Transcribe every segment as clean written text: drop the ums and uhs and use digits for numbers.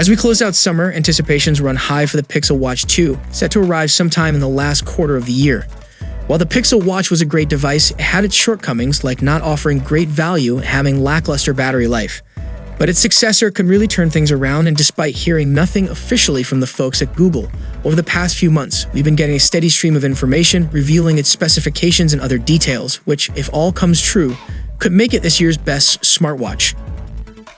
As we close out summer, anticipations run high for the Pixel Watch 2, set to arrive sometime in the last quarter of the year. While the Pixel Watch was a great device, it had its shortcomings, like not offering great value and having lackluster battery life. But its successor could really turn things around, and despite hearing nothing officially from the folks at Google, over the past few months, we've been getting a steady stream of information revealing its specifications and other details, which, if all comes true, could make it this year's best smartwatch.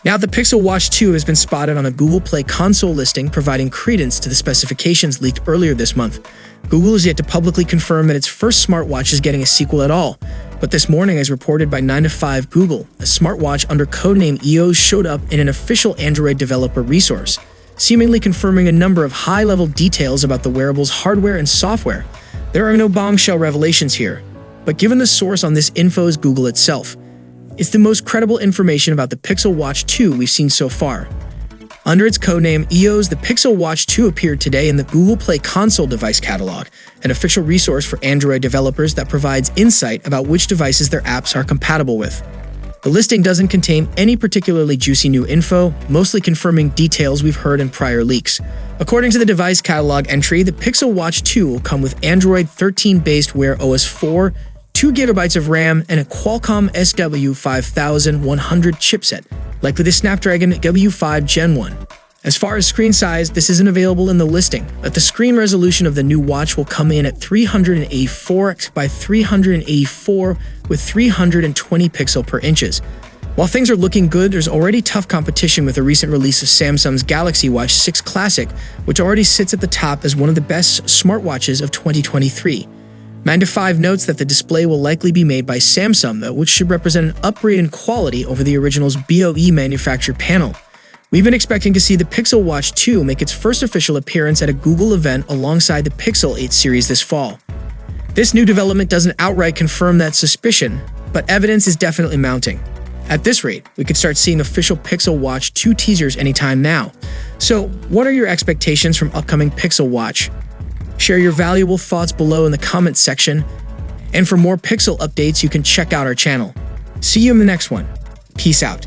Now, the Pixel Watch 2 has been spotted on a Google Play console listing, providing credence to the specifications leaked earlier this month. Google is yet to publicly confirm that its first smartwatch is getting a sequel at all. But this morning, as reported by 9to5 Google, a smartwatch under codename EOS showed up in an official Android developer resource, seemingly confirming a number of high-level details about the wearable's hardware and software. There are no bombshell revelations here, but given the source on this info is Google itself, it's the most credible information about the Pixel Watch 2 we've seen so far. Under its codename EOS, the Pixel Watch 2 appeared today in the Google Play Console device catalog, an official resource for Android developers that provides insight about which devices their apps are compatible with. The listing doesn't contain any particularly juicy new info, mostly confirming details we've heard in prior leaks. According to the device catalog entry, the Pixel Watch 2 will come with Android 13-based Wear OS 4, 2 GB of RAM, and a Qualcomm SW5100 chipset, likely the Snapdragon W5 Gen 1. As far as screen size, this isn't available in the listing, but the screen resolution of the new watch will come in at 384 by 384 with 320 pixel per inches. While things are looking good, there's already tough competition with the recent release of Samsung's Galaxy Watch 6 Classic, which already sits at the top as one of the best smartwatches of 2023. 9to5 notes that the display will likely be made by Samsung, though, which should represent an upgrade in quality over the original's BOE manufactured panel. We've been expecting to see the Pixel Watch 2 make its first official appearance at a Google event alongside the Pixel 8 series this fall. This new development doesn't outright confirm that suspicion, but evidence is definitely mounting. At this rate, we could start seeing official Pixel Watch 2 teasers anytime now. So, what are your expectations from upcoming Pixel Watch? Share your valuable thoughts below in the comments section. And for more Pixel updates, you can check out our channel. See you in the next one. Peace out.